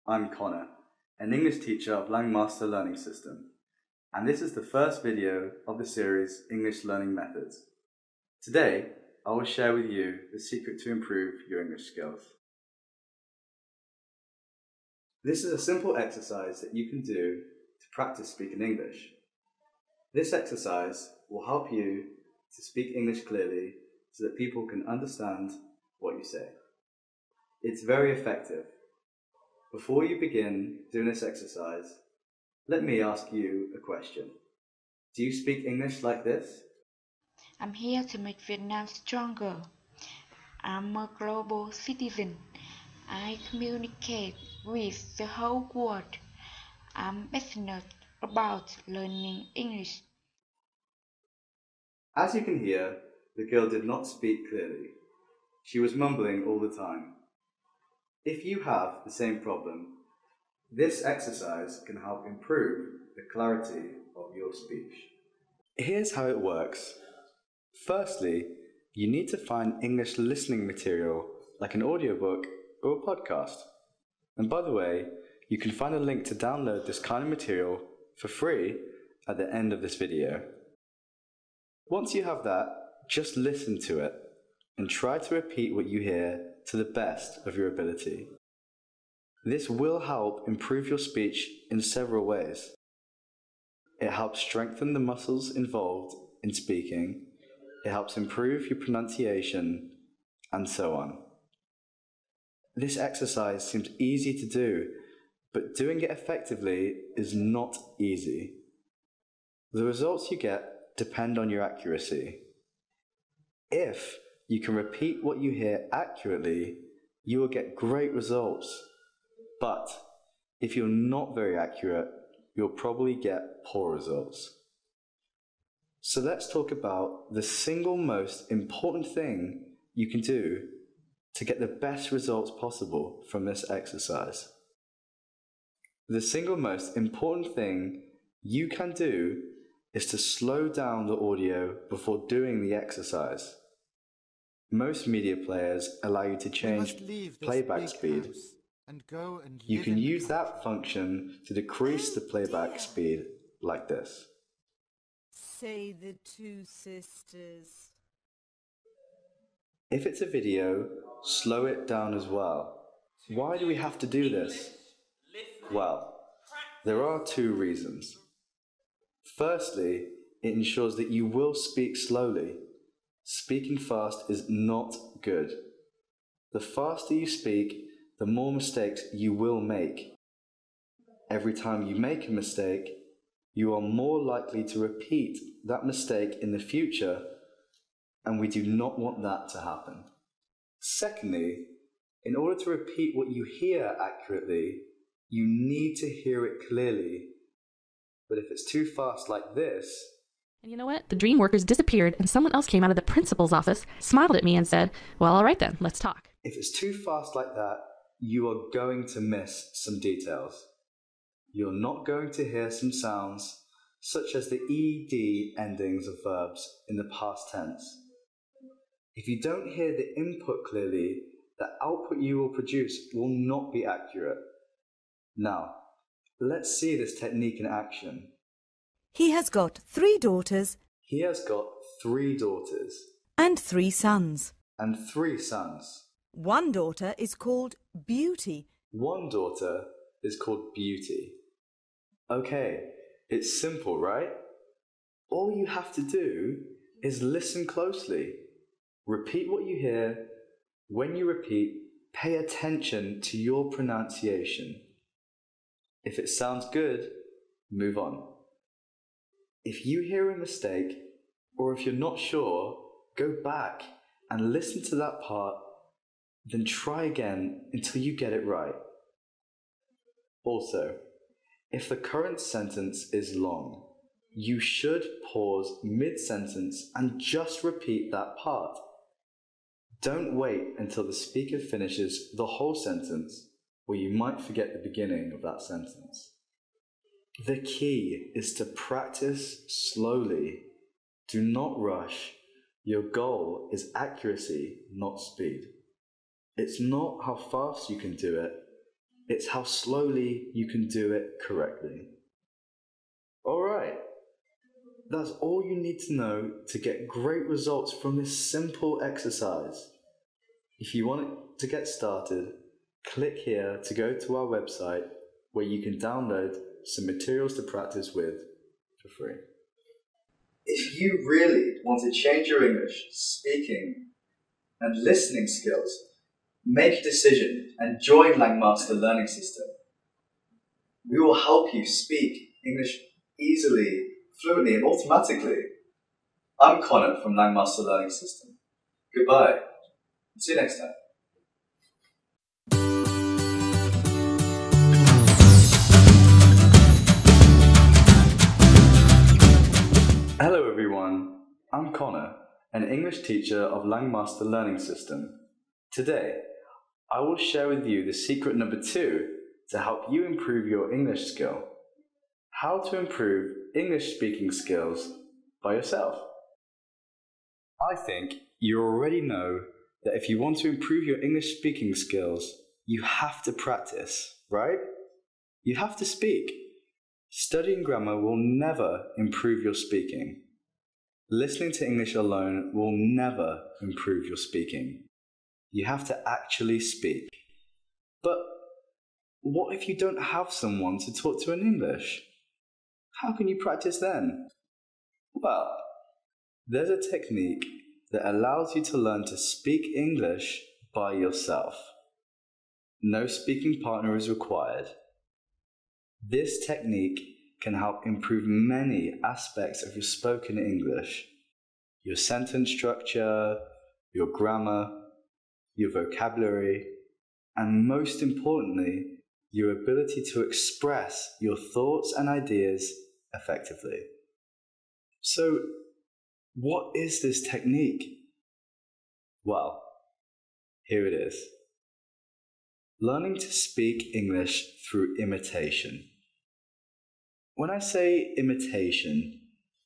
I'm Connor, an English teacher of Langmaster Learning System, and this is the first video of the series English Learning Methods. Today, I will share with you the secret to improve your English skills. This is a simple exercise that you can do to practice speaking English. This exercise will help you to speak English clearly so that people can understand what you say. It's very effective. Before you begin doing this exercise, let me ask you a question. Do you speak English like this? I'm here to make Vietnam stronger. I'm a global citizen. I communicate with the whole world. I'm passionate about learning English. As you can hear, the girl did not speak clearly. She was mumbling all the time. If you have the same problem, this exercise can help improve the clarity of your speech. Here's how it works. Firstly, you need to find English listening material like an audiobook or a podcast. And by the way, you can find a link to download this kind of material for free at the end of this video. Once you have that, just listen to it and try to repeat what you hear to the best of your ability. This will help improve your speech in several ways. It helps strengthen the muscles involved in speaking, it helps improve your pronunciation, and so on. This exercise seems easy to do, but doing it effectively is not easy. The results you get depend on your accuracy. If you can repeat what you hear accurately, you will get great results. But if you're not very accurate, you'll probably get poor results. So let's talk about the single most important thing you can do to get the best results possible from this exercise. The single most important thing you can do is to slow down the audio before doing the exercise. Most media players allow you to change playback speed. You can use that function to decrease the playback speed like this. Say the two sisters. If it's a video, slow it down as well. Why do we have to do this? Well, there are two reasons. Firstly, it ensures that you will speak slowly. Speaking fast is not good. The faster you speak, the more mistakes you will make. Every time you make a mistake, you are more likely to repeat that mistake in the future, and we do not want that to happen. Secondly, in order to repeat what you hear accurately, you need to hear it clearly. But if it's too fast like this... And you know what? The dream workers disappeared and someone else came out of the principal's office, smiled at me and said, well, all right then, let's talk. If it's too fast like that, you are going to miss some details. You're not going to hear some sounds, such as the ed endings of verbs in the past tense. If you don't hear the input clearly, the output you will produce will not be accurate. Now, let's see this technique in action. He has got 3 daughters. He has got 3 daughters. And 3 sons. And 3 sons. One daughter is called Beauty. One daughter is called Beauty. Okay, it's simple, right? All you have to do is listen closely. Repeat what you hear. When you repeat, pay attention to your pronunciation. If it sounds good, move on. If you hear a mistake, or if you're not sure, go back and listen to that part, then try again until you get it right. Also, if the current sentence is long, you should pause mid-sentence and just repeat that part. Don't wait until the speaker finishes the whole sentence, or you might forget the beginning of that sentence. The key is to practice slowly. Do not rush. Your goal is accuracy, not speed. It's not how fast you can do it, It's how slowly you can do it correctly. Alright, that's all you need to know to get great results from this simple exercise. If you want to get started, click here to go to our website where you can download some materials to practice with for free. If you really want to change your English, speaking and listening skills, make a decision and join Langmaster Learning System. We will help you speak English easily, fluently and automatically. I'm Connor from Langmaster Learning System. Goodbye. See you next time. Hello everyone, I'm Connor, an English teacher of Langmaster Learning System. Today, I will share with you the secret number 2 to help you improve your English skill. How to improve English speaking skills by yourself. I think you already know that if you want to improve your English speaking skills, you have to practice, right? You have to speak. Studying grammar will never improve your speaking. Listening to English alone will never improve your speaking. You have to actually speak. But what if you don't have someone to talk to in English? How can you practice then? Well, there's a technique that allows you to learn to speak English by yourself. No speaking partner is required. This technique can help improve many aspects of your spoken English. Your sentence structure, your grammar, your vocabulary, and most importantly, your ability to express your thoughts and ideas effectively. So, what is this technique? Well, here it is. Learning to speak English through imitation. When I say imitation,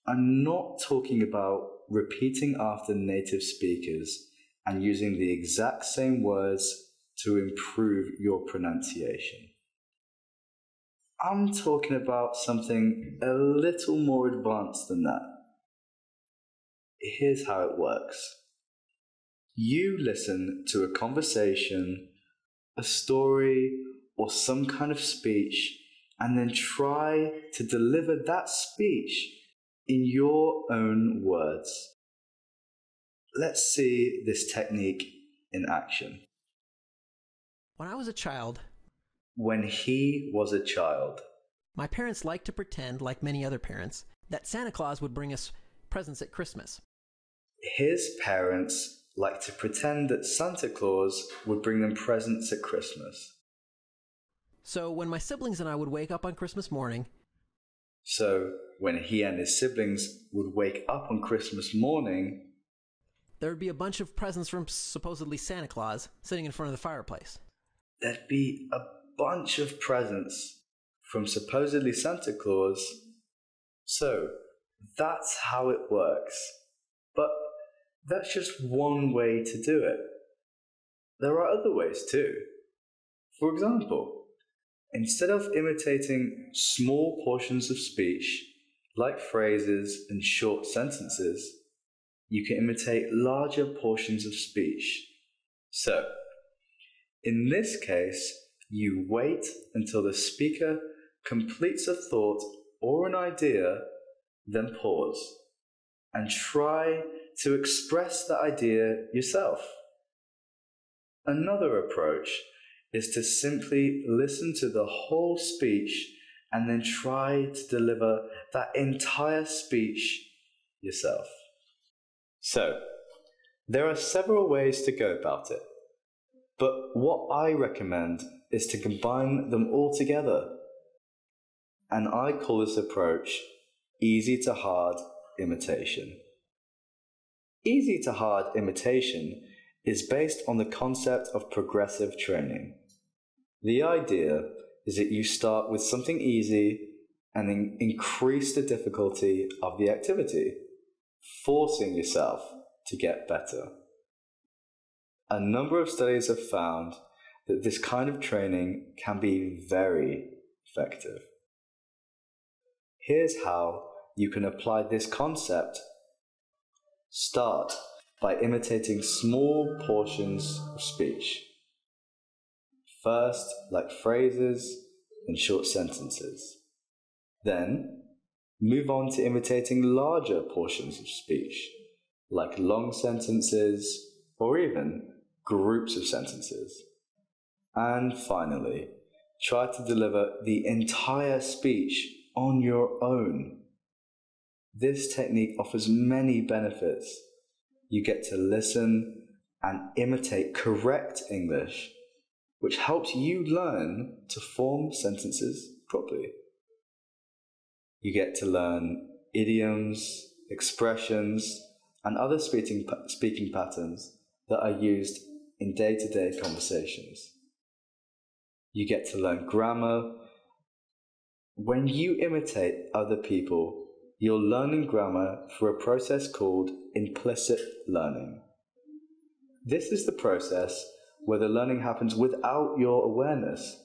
I'm not talking about repeating after native speakers and using the exact same words to improve your pronunciation. I'm talking about something a little more advanced than that. Here's how it works. You listen to a conversation, a story, or some kind of speech, and then try to deliver that speech in your own words. Let's see this technique in action. When I was a child, When he was a child, my parents liked to pretend, like many other parents, that Santa Claus would bring us presents at Christmas. his parents liked to pretend that Santa Claus would bring them presents at Christmas. So when my siblings and I would wake up on Christmas morning, So when he and his siblings would wake up on Christmas morning, there would be a bunch of presents from supposedly Santa Claus sitting in front of the fireplace. there'd be a bunch of presents from supposedly Santa Claus. So that's how it works. But that's just one way to do it. There are other ways too. For example, instead of imitating small portions of speech, like phrases and short sentences, you can imitate larger portions of speech. So, in this case, you wait until the speaker completes a thought or an idea, then pause, and try to express the idea yourself. Another approach is to simply listen to the whole speech and then try to deliver that entire speech yourself. So, there are several ways to go about it, but what I recommend is to combine them all together. And I call this approach easy to hard imitation. Easy to hard imitation is based on the concept of progressive training. The idea is that you start with something easy and then increase the difficulty of the activity, forcing yourself to get better. A number of studies have found that this kind of training can be very effective. Here's how you can apply this concept. Start by imitating small portions of speech. First, like phrases and short sentences. Then, move on to imitating larger portions of speech, like long sentences or even groups of sentences. And finally, try to deliver the entire speech on your own. This technique offers many benefits. You get to listen and imitate correct English, which helps you learn to form sentences properly. You get to learn idioms, expressions, and other speaking patterns that are used in day-to-day conversations. You get to learn grammar. When you imitate other people, you're learning grammar through a process called implicit learning. This is the process where the learning happens without your awareness.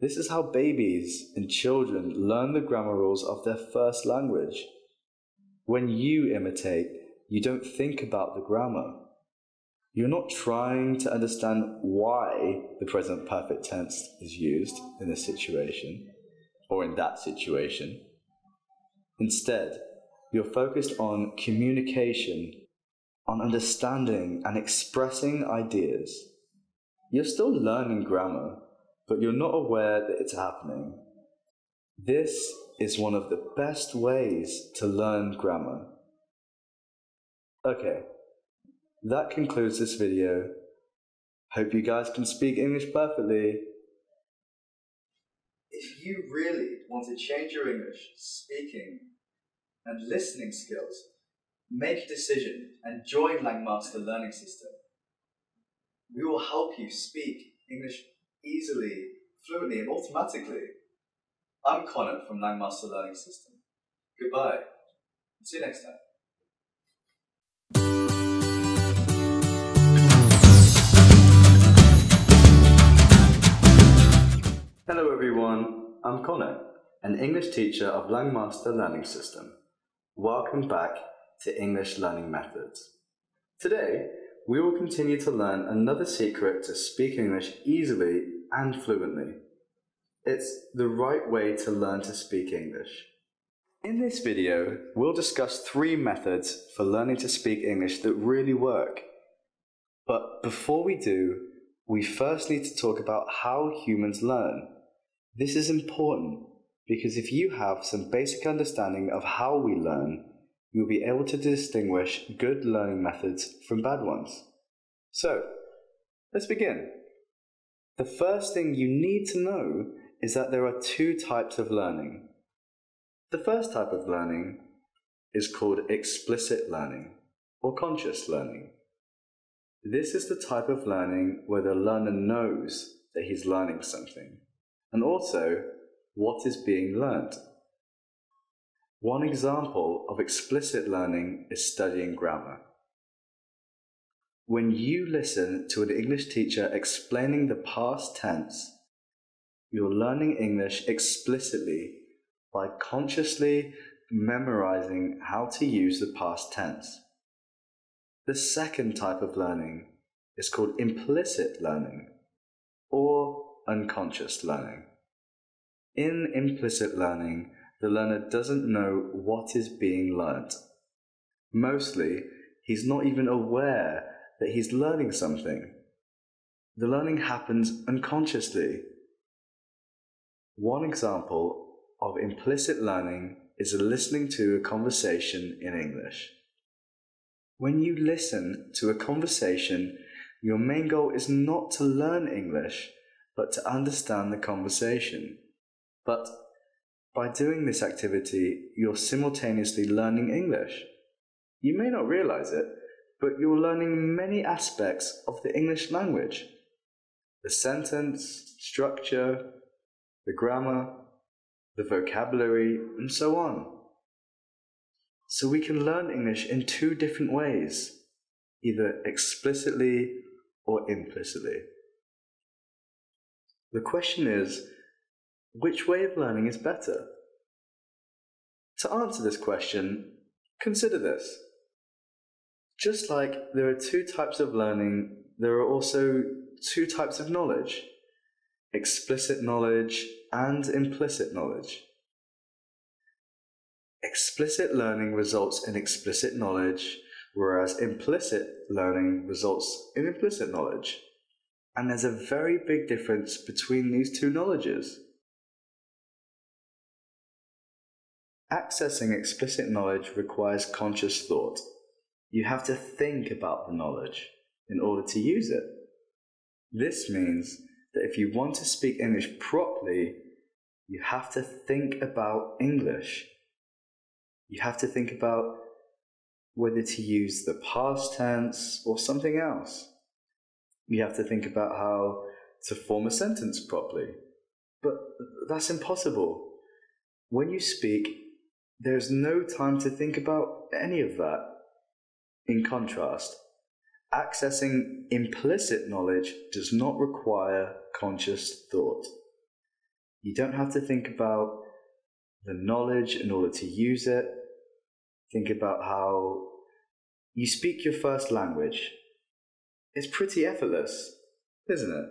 This is how babies and children learn the grammar rules of their first language. When you imitate, you don't think about the grammar. You're not trying to understand why the present perfect tense is used in this situation or in that situation. Instead, you're focused on communication, on understanding and expressing ideas. You're still learning grammar, but you're not aware that it's happening. This is one of the best ways to learn grammar. Okay, that concludes this video. Hope you guys can speak English perfectly. If you really want to change your English speaking and listening skills, make a decision and join Langmaster Learning System. We will help you speak English easily, fluently, and automatically. I'm Connor from Langmaster Learning System. Goodbye. See you next time. Hello everyone, I'm Connor, an English teacher of Langmaster Learning System. Welcome back to English Learning Methods. Today, we will continue to learn another secret to speak English easily and fluently. It's the right way to learn to speak English. In this video, we'll discuss 3 methods for learning to speak English that really work. But before we do, we first need to talk about how humans learn. This is important because if you have some basic understanding of how we learn, you'll be able to distinguish good learning methods from bad ones. So, let's begin. The first thing you need to know is that there are 2 types of learning. The first type of learning is called explicit learning or conscious learning. This is the type of learning where the learner knows that he's learning something, and also what is being learned. One example of explicit learning is studying grammar. When you listen to an English teacher explaining the past tense, you're learning English explicitly by consciously memorizing how to use the past tense. The second type of learning is called implicit learning or unconscious learning. In implicit learning, the learner doesn't know what is being learnt. Mostly, he's not even aware that he's learning something. The learning happens unconsciously. One example of implicit learning is listening to a conversation in English. When you listen to a conversation, your main goal is not to learn English, but to understand the conversation. But by doing this activity, you're simultaneously learning English. You may not realize it, but you're learning many aspects of the English language. The sentence, structure, the grammar, the vocabulary, and so on. So we can learn English in 2 different ways, either explicitly or implicitly. The question is, which way of learning is better? To answer this question, consider this. Just like there are two types of learning, there are also two types of knowledge: explicit knowledge and implicit knowledge. Explicit learning results in explicit knowledge, whereas implicit learning results in implicit knowledge. And there's a very big difference between these two knowledges. Accessing explicit knowledge requires conscious thought. You have to think about the knowledge in order to use it. This means that if you want to speak English properly, you have to think about English. You have to think about whether to use the past tense or something else. You have to think about how to form a sentence properly. But that's impossible. When you speak, there's no time to think about any of that. In contrast, accessing implicit knowledge does not require conscious thought. You don't have to think about the knowledge in order to use it. Think about how you speak your first language. It's pretty effortless, isn't it?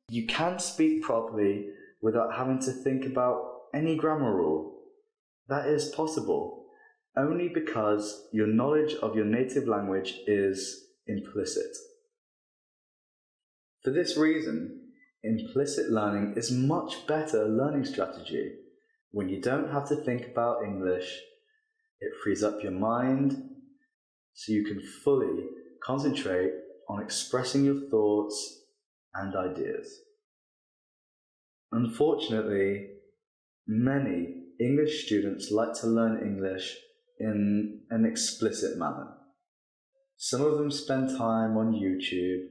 You can speak properly without having to think about any grammar rule. That is possible only because your knowledge of your native language is implicit. For this reason, implicit learning is much better learning strategy. When you don't have to think about English, it frees up your mind so you can fully concentrate on expressing your thoughts and ideas. Unfortunately, many English students like to learn English in an explicit manner. Some of them spend time on YouTube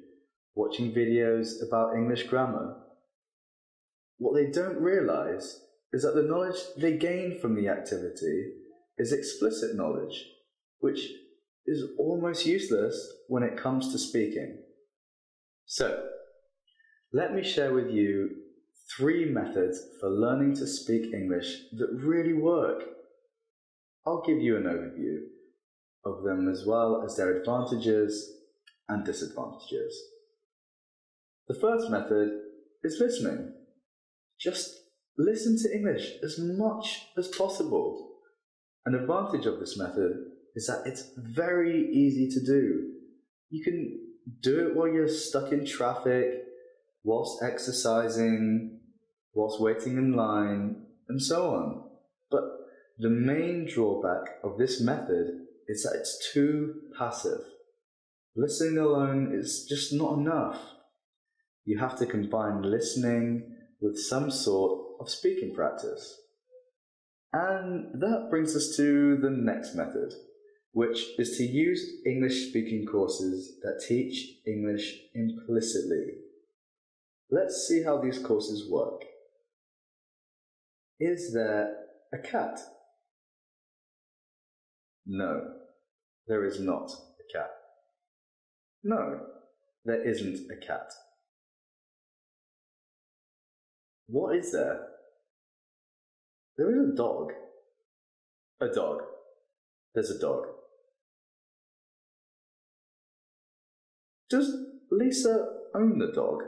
watching videos about English grammar. What they don't realize is that the knowledge they gain from the activity is explicit knowledge, which is almost useless when it comes to speaking. So, let me share with you 3 methods for learning to speak English that really work. I'll give you an overview of them as well as their advantages and disadvantages. The first method is listening. Just listen to English as much as possible. An advantage of this method is that it's very easy to do. You can do it while you're stuck in traffic, whilst exercising, whilst waiting in line, and so on. But the main drawback of this method is that it's too passive. Listening alone is just not enough. You have to combine listening with some sort of speaking practice. And that brings us to the next method, which is to use English speaking courses that teach English implicitly. Let's see how these courses work. Is there a cat? No, there is not a cat. No, there isn't a cat. What is there? There is a dog. A dog. There's a dog. Does Lisa own the dog?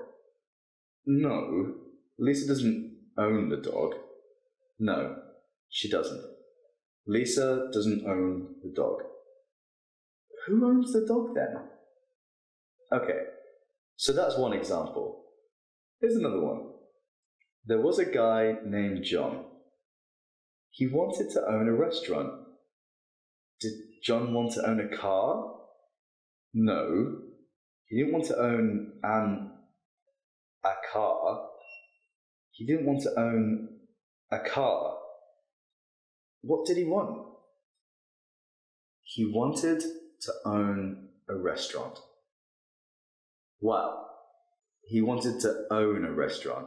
No, Lisa doesn't own the dog. No, she doesn't. Lisa doesn't own the dog. Who owns the dog then? Okay, so that's one example. Here's another one. There was a guy named John. He wanted to own a restaurant. Did John want to own a car? No. He didn't want to own a car. He didn't want to own a car. What did he want? He wanted to own a restaurant. Wow. He wanted to own a restaurant.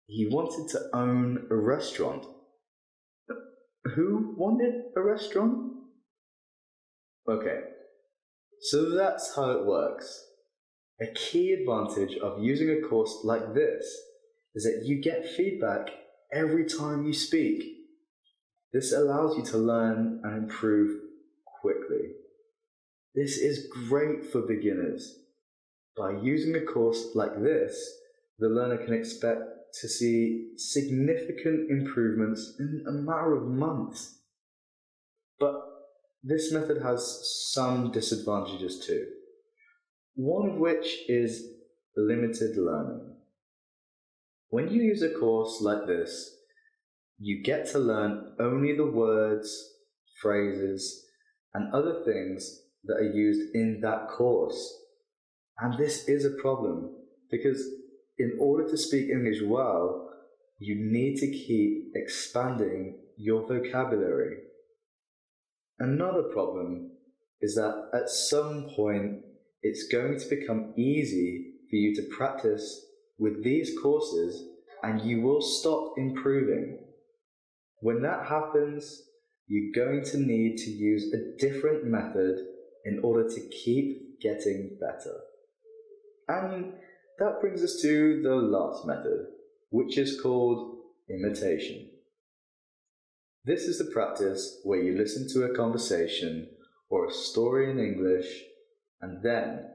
He wanted to own a restaurant. Who wanted a restaurant? Okay, so that's how it works. A key advantage of using a course like this is that you get feedback every time you speak. This allows you to learn and improve quickly. This is great for beginners. By using a course like this, the learner can expect to see significant improvements in a matter of months. But this method has some disadvantages too, one of which is limited learning. When you use a course like this, you get to learn only the words, phrases, and other things that are used in that course. And this is a problem because in order to speak English well, you need to keep expanding your vocabulary. Another problem is that at some point, it's going to become easy for you to practice with these courses and you will stop improving. When that happens, you're going to need to use a different method in order to keep getting better. And that brings us to the last method, which is called imitation. This is the practice where you listen to a conversation or a story in English and then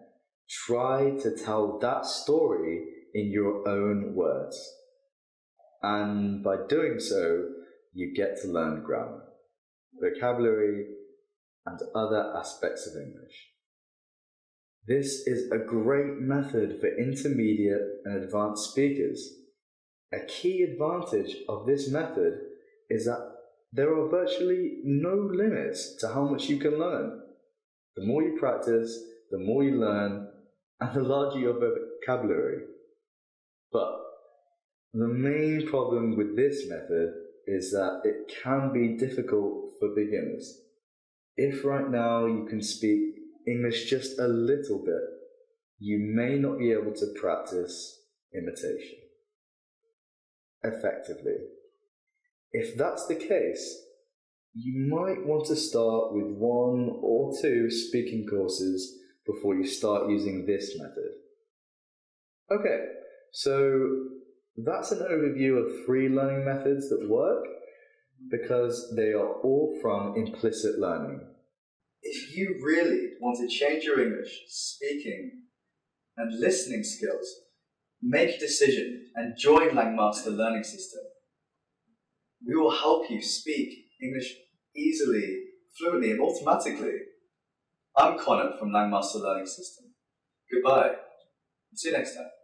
try to tell that story in your own words. And by doing so, you get to learn grammar, vocabulary, and other aspects of English. This is a great method for intermediate and advanced speakers. A key advantage of this method is that there are virtually no limits to how much you can learn. The more you practice, the more you learn, and the larger your vocabulary. But the main problem with this method is that it can be difficult for beginners. If right now you can speak English just a little bit, you may not be able to practice imitation effectively. If that's the case, you might want to start with 1 or 2 speaking courses before you start using this method. Okay, so that's an overview of 3 learning methods that work because they are all from implicit learning. If you really want to change your English, speaking, and listening skills, make a decision and join Langmaster Learning System. We will help you speak English easily, fluently, and automatically. I'm Connor from Langmaster Learning System. Goodbye. See you next time.